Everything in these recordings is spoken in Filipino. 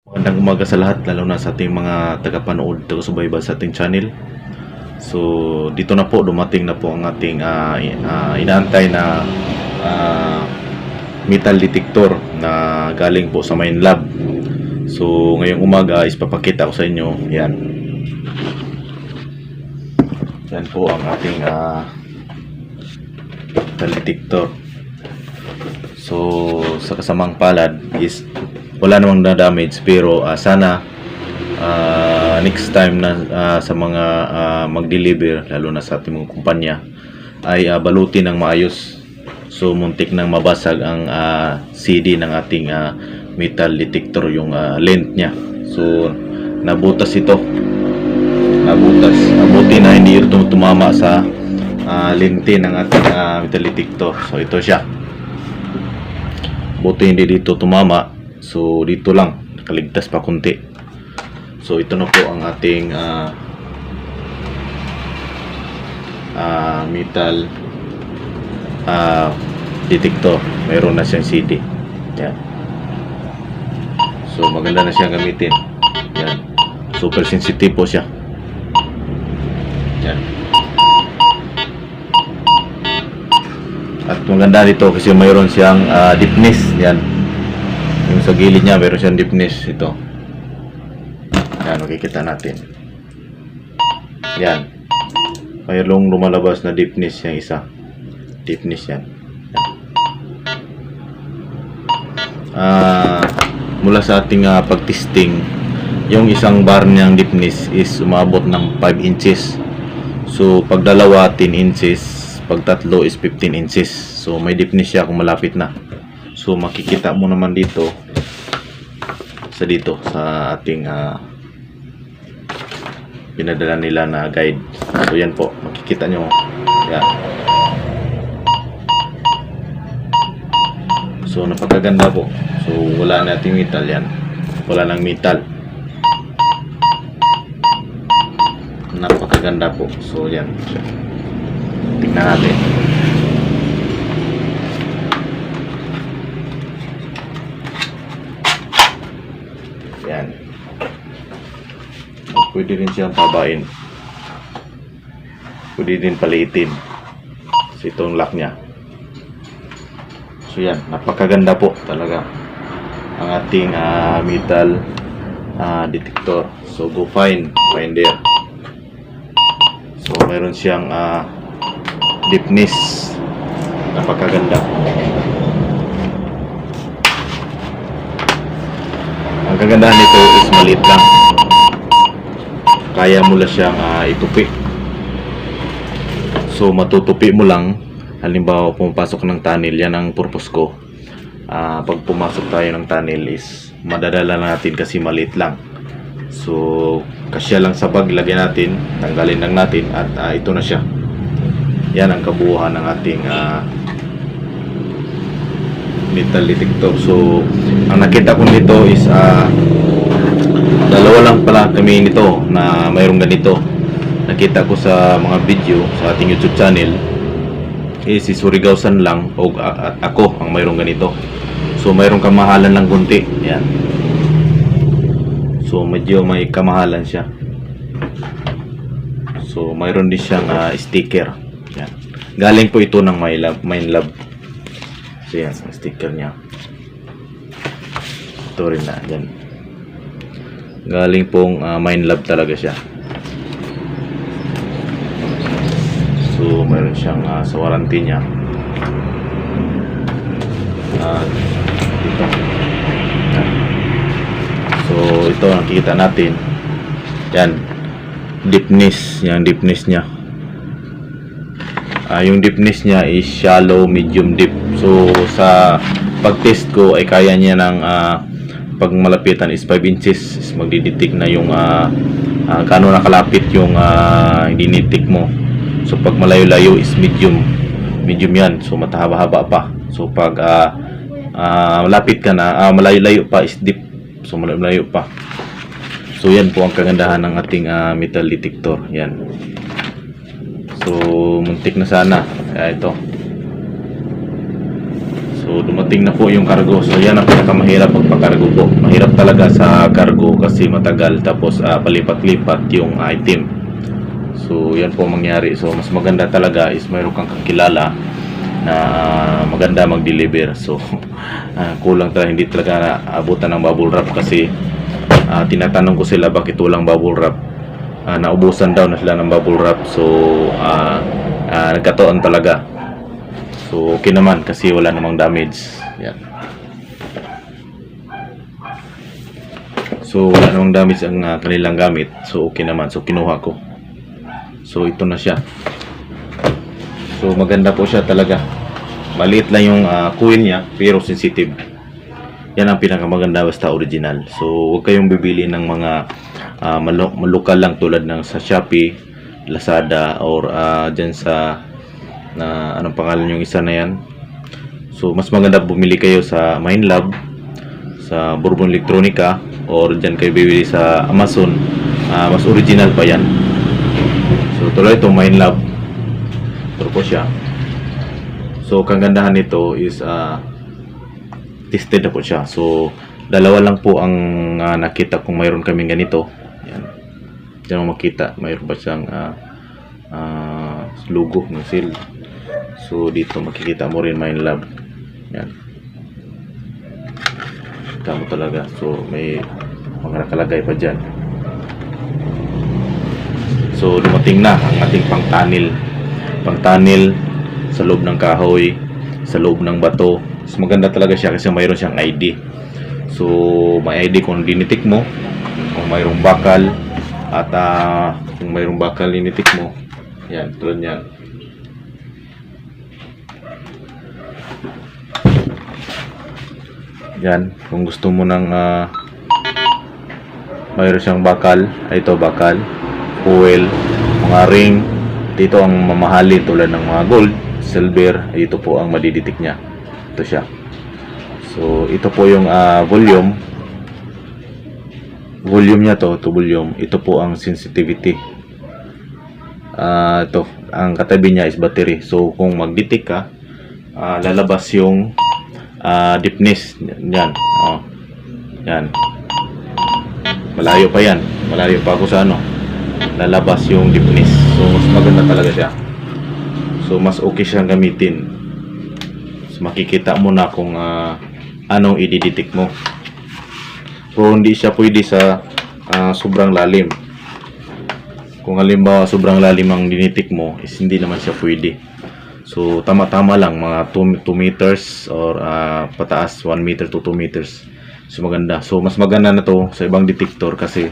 Magandang umaga sa lahat, lalo na sa ating mga tagapanood, taga-subaybay sa ating channel. So, dito na po, dumating na po ang ating inaantay na ah, metal detector na galing po sa main lab. So, ngayong umaga is papakita ko sa inyo. Yan. Yan po ang ating metal detector. So, sa kasamang palad is wala namang na-damage, pero sana next time na sa mga mag-deliver, lalo na sa ating mga kumpanya, ay balutin ng maayos. So muntik nang mabasag ang CD ng ating metal detector, yung length niya. So nabutas ito, nabutas. Mabuti na hindi ito tumama sa lente ng ating metal detector. So ito siya, buti hindi dito tumama. So dito lang nakaligtas pa kunti. So ito na po ang ating metal detector. Mayroon na siyang CD. Yan. So maganda na siyang gamitin. Yan. Super sensitive po siya. Yan. At maganda dito kasi mayroon siyang deepness. Yan. Yung sa gilid niya mayroon siyang deepness ito. Yan, makikita natin. Yan. Mayroong lumalabas na deepness yung isa. Deepness yan. Mula sa ating pagtesting, yung isang bar niyang deepness is umabot ng 5 inches. So, pag dalawa 10 inches, pag tatlo is 15 inches. So, may deepness siya kung malapit na. So, makikita mo naman dito sa ating pinadala nila na guide. So yan po, makikita nyo. Yan. So napakaganda po. So wala nating metal yan. Wala nang metal. Napakaganda po. So yan. Tingnan natin. Yan. Pwede rin siyang pabain. Pwede din paliitin. So itong lock niya. So yan, napakaganda po talaga ang ating metal detector. So go find there. So mayroon siyang deepness. Napakaganda. Ang kagandahan nito is maliit lang. Kaya mo lang siyang itupi. So matutupi mo lang. Halimbawa pumapasok ng tunnel, yan ang purpose ko. Pag pumasok tayo ng tunnel is madadala natin kasi maliit lang. So kasya lang sa bag, lagyan natin, tanggalin lang natin at ito na siya. Yan ang kabuuan ng ating metal detector. So ang nakita ko nito is dalawa lang pala kami nito na mayroong ganito. Nakita ko sa mga video sa ating YouTube channel is si Surigausan lang o at ako ang mayroong ganito. So mayroong kamahalan lang kunti. Yan. So medyo may kamahalan siya. So mayroon din siyang sticker. Yan. Galing po ito ng Main Lab. So yan, ang sticker niya. Ito rin na, yan. Galing pong Main Lab talaga siya. So mayroon siyang sa warranty niya. Dito. Yan. So ito nakikita natin. Yan. Deepness, yung deepness niya. Yung deepness niya is shallow, medium, deep. So sa pag-test ko ay kaya niya ng pag malapitan is 5 inches is magdidetect na yung gaano nakalapit yung dinitik mo. So pag malayo-layo is medium yan. So matahaba-haba pa. So pag malapit ka na, malayo-layo pa is deep. So malayo pa. So yan po ang kagandahan ng ating metal detector. Yan. So muntik na sana. Kaya ito. So dumating na po yung cargo. So yan ang pinakamahirap pagpakargo po. Mahirap talaga sa cargo kasi matagal, tapos palipat-lipat yung item. So yan po mangyari. So mas maganda talaga is mayroon kang kakilala na maganda mag-deliver. So kulang talaga, hindi talaga naabutan ng bubble wrap kasi tinatanong ko sila bakit walang bubble wrap. Naubusan daw na sila ng bubble wrap. So nagkataon talaga. So okay naman kasi wala namang damage. Yan. So wala namang damage ang kanilang gamit. So okay naman. So kinuha ko. So ito na siya. So maganda po siya talaga. Maliit lang yung coil niya pero sensitive. Yan ang pinakamaganda basta original. So huwag kayong bibili ng mga malukal lang tulad ng sa Shopee, Lazada, or dyan sa anong pangalan yung isa na yan. So mas maganda bumili kayo sa Minelab, sa Bourbon Electronica, or dyan kayo bibili sa Amazon. Mas original pa yan. So tuloy ito Minelab. Ito po siya. So kagandahan nito is tested na po siya. So dalawa lang po ang nakita kung mayroon kaming ganito. Yan. Diyan mo makita mayroon ba siyang logo ng seal. So dito makikita mo rin Minelab. Yan. Kita mo talaga. So may mga nakalagay pa dyan. So dumating na ang ating pangtanil. Pangtanil sa loob ng kahoy, sa loob ng bato. So maganda talaga siya kasi mayroon siyang ID. So may ID kung dinitik mo, kung mayroong bakal, at kung mayroong bakal dinitik mo. Yan, tulad yan. Yan, kung gusto mo ng mayroon siyang bakal, ito bakal, fuel, mga ring, dito ang mamahali tulad ng mga gold, silver, ito po ang madiditik niya. Ito siya. So ito po yung volume niya to volume. Ito po ang sensitivity. Ito, ang katabi niya is battery. So kung magditik ka, lalabas yung deepness yan. Yan. Malayo pa yan. Malayo pa ako sa lalabas yung deepness. So mas maganda talaga siya. So mas okay siyang gamitin. So makikita mo na kung anong i-detect mo. Pero hindi siya pwede sa sobrang lalim. Kung halimbawa sobrang lalim ang dinitik mo, is hindi naman siya pwede. So tama-tama lang mga 2 meters or pataas 1 meter to 2 meters. So maganda. So mas maganda na to sa ibang detector kasi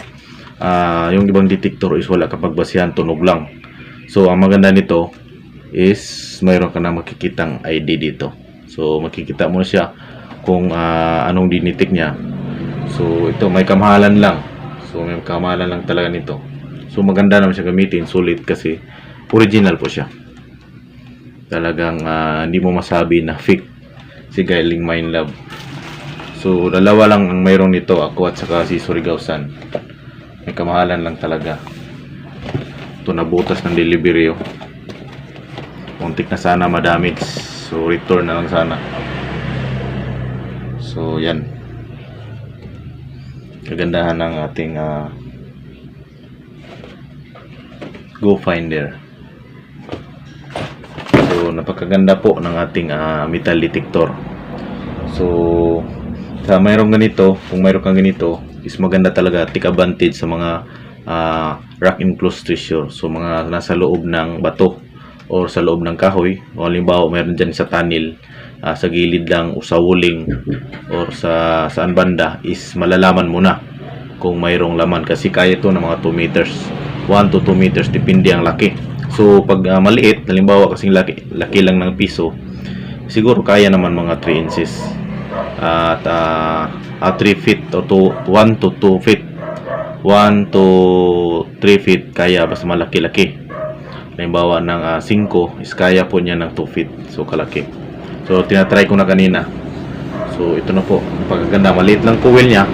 yung ibang detector is wala kapag basihan, tunog lang. So ang maganda nito is mayroon ka na makikitang ID dito. So makikita mo na siya kung anong dinitik niya. So ito may kamahalan lang. So may kamahalan lang talaga nito. So maganda naman siya gamitin, sulit kasi original po siya. Talagang hindi mo masabi na fake si Gailing Minelab. So dalawa lang ang mayroon nito, ako at saka si Surigao-san. May kamahalan lang talaga. Ito nabutas ng delivery. Muntik na sana madamage. So return na lang sana. So yan. Kagandahan ng ating Go Finder. So napakaganda po ng ating metal detector. So sa mayroong ganito, kung mayroon kang ganito, is maganda talaga, take advantage sa mga rock enclosed treasure. So mga nasa loob ng bato or sa loob ng kahoy. O halimbawa mayroon dyan sa tunnel, sa gilid lang o sa wuling or sa saan banda, is malalaman mo na kung mayroong laman kasi kaya ito ng mga 2 meters, 1 to 2 meters, depende ang laki. So pag maliit, halimbawa kasing laki lang ng piso, siguro kaya naman mga 3 inches at 3 feet o 1 to 2 feet, 1 to 3 feet kaya basta malaki-laki. Halimbawa ng 5 is kaya po niya ng 2 feet, so kalaki. So tinatry ko na kanina. So ito na po, napakaganda, maliit lang coil niya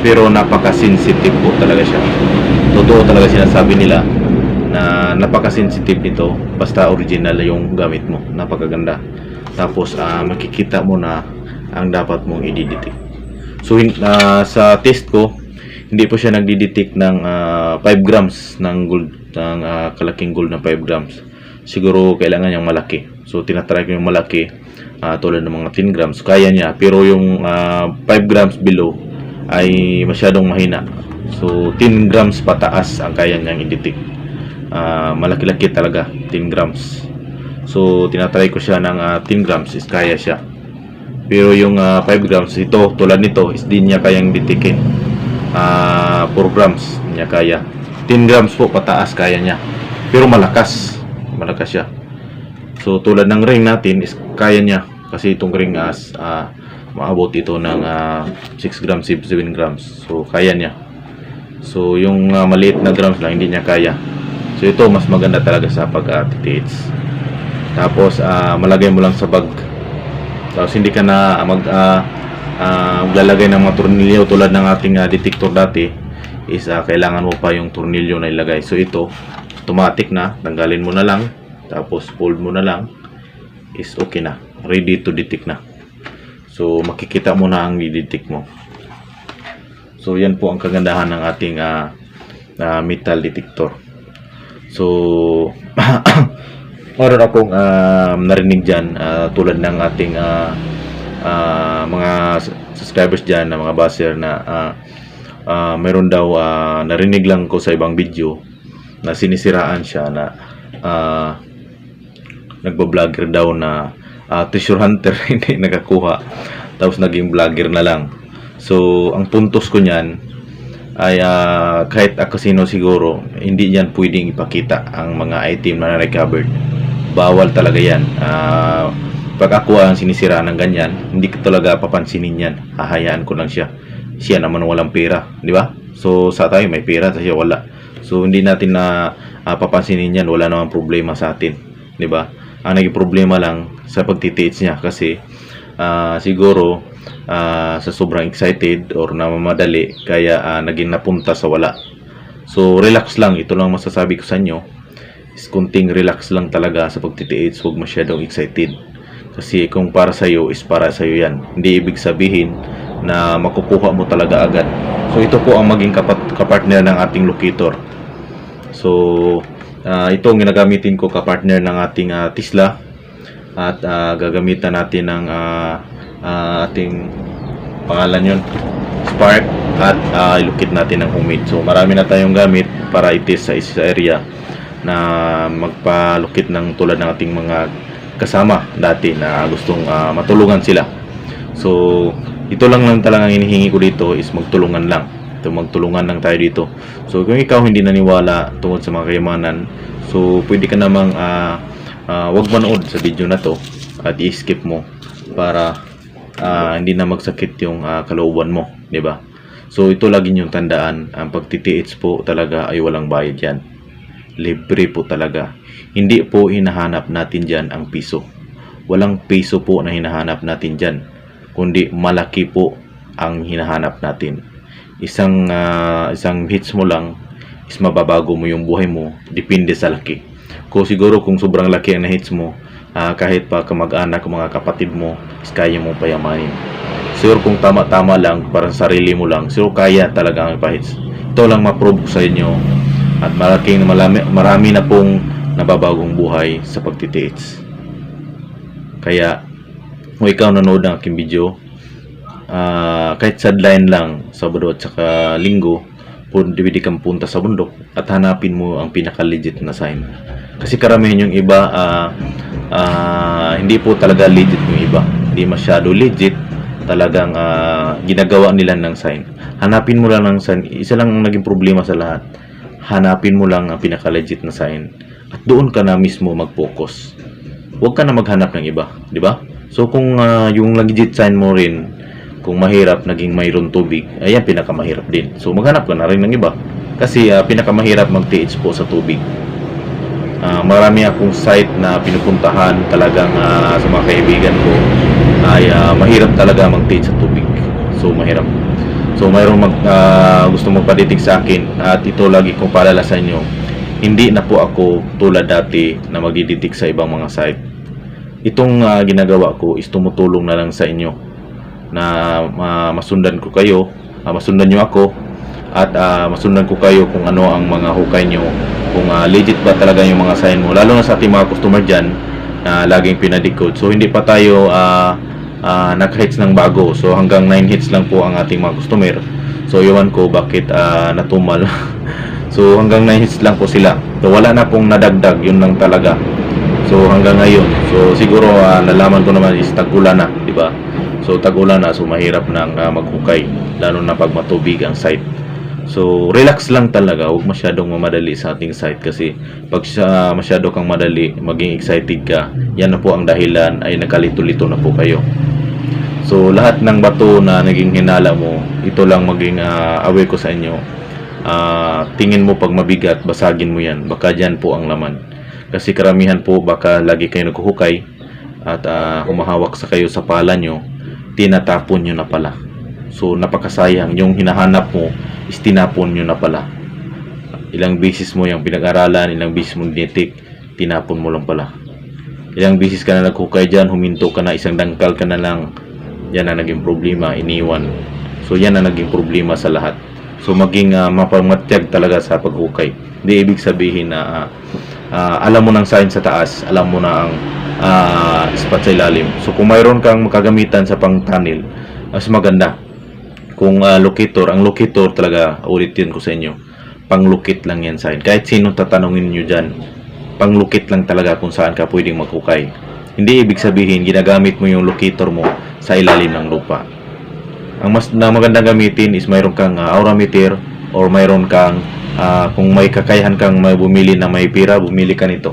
pero napaka-sensitive po talaga siya. Totoo talaga sinasabi nila na napaka-sensitive nito basta original yung gamit mo. Napakaganda. Tapos makikita mo na ang dapat mong i-detect. So sa test ko, hindi po siya nagdi-detect ng 5 grams ng gold, ng kalaking gold na 5 grams. Siguro kailangan niyang malaki. So tinatry ko yung malaki, tulad ng mga 10 grams, kaya niya. Pero yung 5 grams below ay masyadong mahina. So 10 grams pataas ang kaya niyang i-detect. Malaki-laki talaga, 10 grams. So tinatry ko siya ng 10 grams is kaya siya. Pero yung 5 grams, ito tulad nito is di niya kayang detikin. 4 grams niya kaya. 10 grams po pataas kaya niya. Pero malakas siya. So tulad ng ring natin is kaya niya, kasi itong ring maabot ito ng 6 grams, 7 grams. So kaya niya. So yung maliit na grams lang hindi niya kaya. So ito mas maganda talaga sa pag-TTH. Tapos malagay mo lang sa bag. Tapos hindi ka na maglalagay ng mga tornilyo tulad ng ating detector dati is kailangan mo pa yung tornilyo na ilagay. So ito automatic na, tanggalin mo na lang, tapos fold mo na lang, is okay na, ready to detect na. So makikita mo na ang i-detect mo. So yan po ang kagandahan ng ating metal detector. So meron akong narinig dyan, tulad ng ating mga subscribers dyan, na mga buzzer na meron daw, narinig lang ko sa ibang video na sinisiraan siya na nagbablogger daw na treasure hunter hindi nakakuha, tapos naging vlogger na lang. So ang puntos ko niyan ay kahit ako sino siguro, hindi yan pwedeng ipakita ang mga item na recovered. Bawal talaga yan. Pag ako ang sinisira ng ganyan, hindi ko talaga papansinin yan. Hahayaan ko lang siya. Siya naman walang pera, di ba? So sa tayo may pera, siya wala. So hindi natin na papansinin yan. Wala namang problema sa atin, di ba? Ang naging problema lang sa pagtitiits niya, kasi siguro sa sobrang excited or namamadali, kaya naging napunta sa wala. So relax lang, ito lang masasabi ko sa inyo, is kunting relax lang talaga sa pagtitiits. Huwag masyadong excited, kasi kung para sa iyo is para sa iyo yan. Hindi ibig sabihin na makukuha mo talaga agad. So ito po ang maging kapartner ng ating locator. So ito ang ginagamitin ko, kapartner ng ating Tesla, at gagamitan natin ng ating pangalan yon, spark, at ilukit natin ng humid. So marami na tayong gamit para itis sa isa area na magpalukit ng tulad ng ating mga kasama dati na gustong matulungan sila. So ito lang talagang hinihingi ko dito is magtulungan lang. Magtulungan lang tayo dito. So kung ikaw hindi naniwala tungkol sa mga kayamanan, so pwede ka namang wag manood sa video na to at i-skip mo para hindi na magsakit yung kalooban mo, di ba? So ito lagi yung tandaan, ang pagtitiits po talaga ay walang bayad yan. Libre po talaga. Hindi po hinahanap natin dyan ang piso. Walang piso po na hinahanap natin dyan, kundi malaki po ang hinahanap natin. Isang hits mo lang is mababago mo yung buhay mo, depende sa laki. Kung siguro kung sobrang laki ang na-hits mo, kahit pa kamag-anak, mga kapatid mo, is kaya mo payamanin. Siguro kung tama-tama lang, parang sarili mo lang, siguro kaya talaga ang ipahits. Ito lang ma-prove sa inyo, at marami na pong nababagong buhay sa pagtitiits. Kaya kung ikaw nanood ng aking video, kahit sideline lang, Sabado at saka Linggo, pwede kang punta sa bundok at hanapin mo ang pinaka-legit na sign. Kasi karamihan yung iba, hindi po talaga legit yung iba. Hindi masyado legit. Talagang ginagawa nila ng sign. Hanapin mo lang ng sign. Isa lang ang naging problema sa lahat. Hanapin mo lang ang pinaka-legit na sign. At doon ka na mismo mag-focus. Huwag ka na maghanap ng iba. Di ba? So kung yung legit sign mo rin, kung mahirap, naging mayroon tubig, ayan, pinakamahirap din. So maghanap ka na rin ng iba. Kasi pinakamahirap mag-TH po sa tubig. Marami akong site na pinupuntahan talagang sa mga kaibigan ko ay mahirap talaga mag-TH sa tubig. So mahirap. So mayroong gusto magpaditig sa akin, at ito lagi kong paalala sa inyo, hindi na po ako tulad dati na magdiditig sa ibang mga site. itong ginagawa ko is tumutulong na lang sa inyo na masundan ko kayo, masundan nyo ako, at masundan ko kayo kung ano ang mga hukay nyo, kung legit ba talaga yung mga sign mo, lalo na sa ating mga customer dyan na laging pinadikod. So hindi pa tayo nag-hits ng bago, so hanggang 9 hits lang po ang ating mga customer. So iwan ko bakit natumal. So hanggang 9 hits lang po sila, so wala na pong nadagdag, yun lang talaga. So hanggang ngayon, so siguro nalaman ko naman is tag-ulan na, di ba? So tag-ulan na, so mahirap nang maghukay, lalo na pag matubig ang site. So relax lang talaga, huwag masyadong mamadali sa ating site, kasi pag masyado kang madali, maging excited ka, yan na po ang dahilan ay nagkalito-lito na po kayo. So lahat ng bato na naging hinala mo, ito lang maging aware ko sa inyo. Tingin mo pag mabigat, basagin mo yan, baka dyan po ang laman. Kasi karamihan po baka lagi kayo naghuhukay at humahawak sa kayo sa pala nyo, tinatapon nyo na pala. So napakasayang, yung hinahanap mo is tinapon nyo na pala. Ilang beses mo yung pinag-aralan, ilang beses mo dinitik, tinapon mo lang pala. Ilang beses ka na naghukay dyan, huminto ka na, isang dangkal ka na lang, yan na naging problema, iniwan. So yan na naging problema sa lahat. So maging mapamatyag talaga sa paghukay. Hindi ibig sabihin na alam mo ng sign sa taas, alam mo na ang spot sa ilalim. So kung mayroon kang makagamitan sa pang-tunnel, mas maganda. Kung locator, ang locator talaga, ulitin ko sa inyo, pang-locate lang yan sign. Kahit sinong tatanungin nyo dyan, pang-locate lang talaga kung saan ka pwedeng maghukay. Hindi ibig sabihin ginagamit mo yung locator mo sa ilalim ng lupa. Ang mas na magandang gamitin is mayroon kang aura meter, or mayroon kang kung may kakayahan kang may bumili na may pira, bumili ka nito.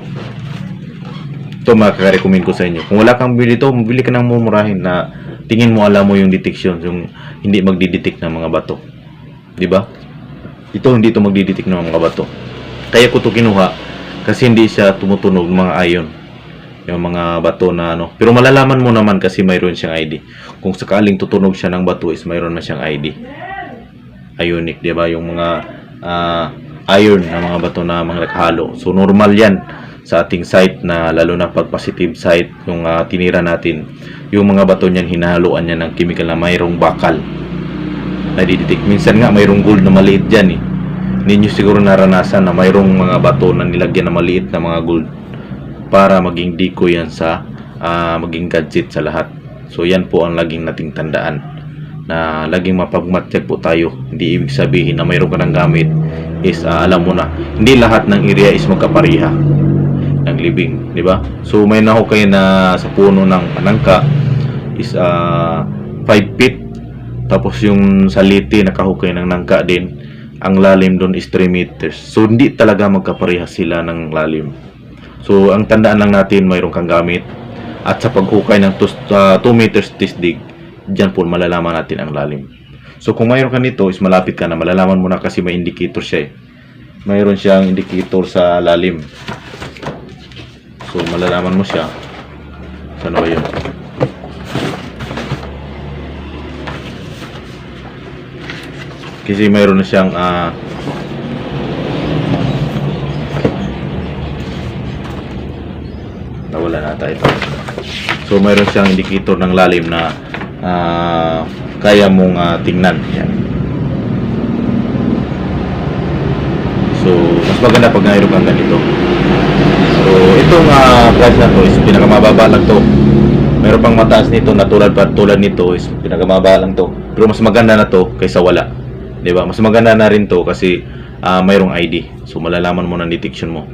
Ito makaka-recommend ko sa inyo. Kung wala kang bumili ito, bumili ka ng mumurahin na tingin mo alam mo yung detection, yung hindi magdidetect ng mga bato. Di ba? Ito hindi ito magdidetect ng mga bato. Kaya ko ito kinuha kasi hindi siya tumutunog mga ion, yung mga bato na ano. Pero malalaman mo naman kasi mayroon siyang ID. Kung sakaling tutunog siya ng bato is mayroon na siyang ID. Ionic, di ba? Yung mga iron na mga bato na mga naghalo. So normal yan sa ating site, na lalo na pag positive site yung tinira natin, yung mga bato niyan hinahaluan niya ng chemical na mayroong bakal na didetect. Minsan nga mayroong gold na maliit dyan eh. Hindi nyo siguro naranasan na mayroong mga bato na nilagyan na maliit na mga gold para maging decoy yan sa maging gadget sa lahat. So yan po ang laging nating tandaan, na laging mapagmatyag po tayo. Hindi ibig sabihin na mayroon ka ng gamit is alam mo na. Hindi lahat ng area is magkapariha ng living, di ba? So may nahukay na sa puno ng panangka is 5 feet, tapos yung sa liti nakahukay ng nangka din, ang lalim doon is 3 meters. So hindi talaga magkapariha sila ng lalim. So ang tandaan lang natin, mayroon kang gamit, at sa paghukay ng 2 meters tisdig, diyan po malalaman natin ang lalim. So kung mayroon ka nito is malapit ka na, malalaman mo na kasi may indicator siya eh. Mayroon siyang indicator sa lalim. So malalaman mo siya. Saan ba yun? Kasi mayroon na siyang nawala na tayo. So mayroon siyang indicator ng lalim na kaya mong tingnan. Yan. So mas maganda pag mayroon kang ganito. So itong price na to is pinakamababa lang to. Mayroon pang mataas nito na tulad nito is pinakamababa lang to. Pero mas maganda na to kaysa wala. 'Di ba? Mas maganda na rin to kasi mayroong ID. So malalaman mo ng detection mo.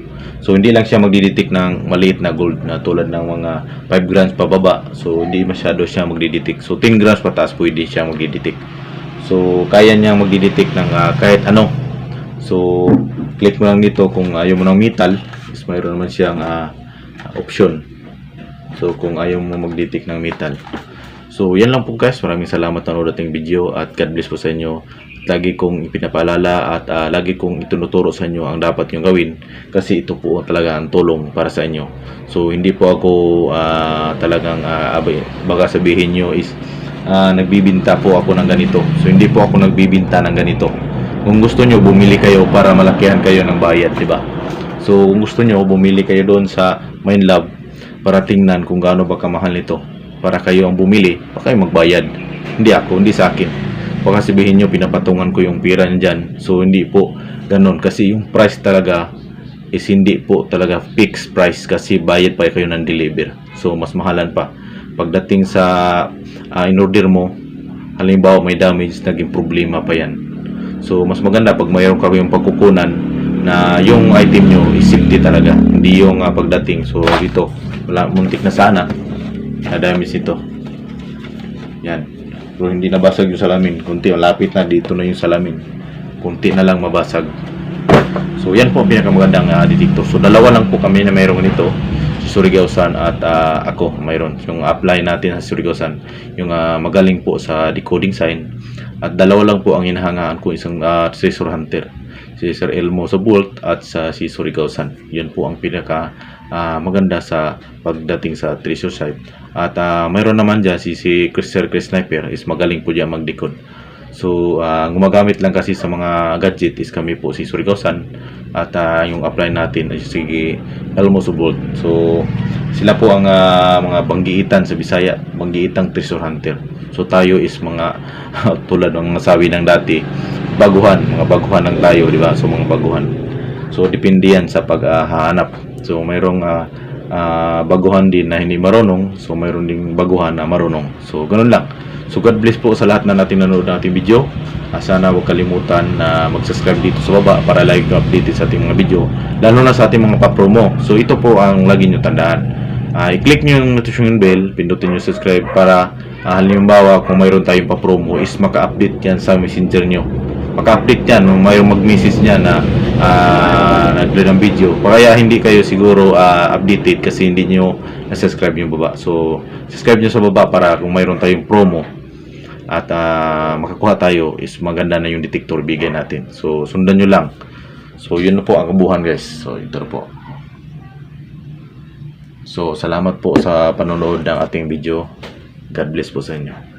So hindi lang siya magdidetect ng maliit na gold na tulad ng mga 5 grams pababa. So hindi masyado siya magdidetect. So 10 grams pataas pwede siya magdidetect. So kaya niya magdidetect ng kahit ano. So click mo lang dito kung ayaw mo ng metal, is mayroon naman siyang option. So kung ayaw mo magdetect ng metal. So yan lang po guys. Maraming salamat na nanood ating video, at God bless po sa inyo. Lagi kong ipinapaalala at lagi kong itunuturo sa inyo ang dapat nyo gawin, kasi ito po talaga ang tulong para sa inyo. So hindi po ako talagang baka sabihin nyo is nagbibinta po ako ng ganito. So hindi po ako nagbibinta ng ganito. Kung gusto nyo, bumili kayo para malakihan kayo ng bayad, di ba? So kung gusto nyo, bumili kayo doon sa Minelove para tingnan kung gaano ba kamahal nito. Para kayo ang bumili, para kayo magbayad. Hindi ako, hindi sa akin. Baka sabihin nyo, pinapatungan ko yung pira nyo dyan. So, hindi po ganun. Kasi yung price talaga is hindi po talaga fixed price kasi bayad pa kayo ng deliver. So, mas mahalan pa. Pagdating sa in-order mo, halimbawa may damage, naging problema pa yan. So, mas maganda pag mayroon ka yung pagkukunan na yung item nyo is safety talaga. Hindi yung pagdating. So, dito, wala, muntik na sana. Na-damage ito. Yan. Pero hindi nabasag yung salamin. Kunti, lapit na dito na yung salamin. Kunti na lang mabasag. So, yan po ang pinakamagandang detector. So, dalawa lang po kami na mayroon nito. Si Surigao-san at ako mayroon. Yung apply natin sa Surigao-san. Yung magaling po sa decoding sign. At dalawa lang po ang hinahangaan ko, isang treasure hunter. Si Sir Elmo sa Bolt at si Surigao-san. Yan po ang pinaka maganda sa pagdating sa treasure site. At mayroon naman dyan si Sir Chris Sniper is magaling po dyan mag-decode. So, gumagamit lang kasi sa mga gadget is kami po si Surigao-san at yung apply natin ay si Elmo sa Bolt. So, sila po ang mga banggiitan sa Bisaya, banggiitang treasure hunter. So, tayo is mga tulad ng nasabi ng dati, mga baguhan lang tayo, di ba? So, mga baguhan. So, depende yan sa paghahanap. So, mayroong baguhan din na hindi marunong. So, mayroon ding baguhan na marunong. So, ganun lang. So, God bless po sa lahat na natin nanonood ng ating video. Sana huwag kalimutan na mag-subscribe dito sa baba para lagi updated sa ating mga video. Lalo na sa ating mga pa-promo. So, ito po ang lagi nyo tandaan. I-click nyo yung notification bell, pindutin nyo subscribe para halimbawa kung mayroon tayong pa-promo is maka-update yan sa messenger nyo. Maka-update yan, mayroong mag-message niya na nag-upload ng video. Kaya hindi kayo siguro updated kasi hindi nyo na-subscribe yung baba. So, subscribe nyo sa baba para kung mayroon tayong promo at makakuha tayo is maganda na yung detector bigay natin. So, sundan nyo lang. So, yun na po ang kabuhan guys. So, ito na po. So, salamat po sa panonood ng ating video. God bless po sa inyo.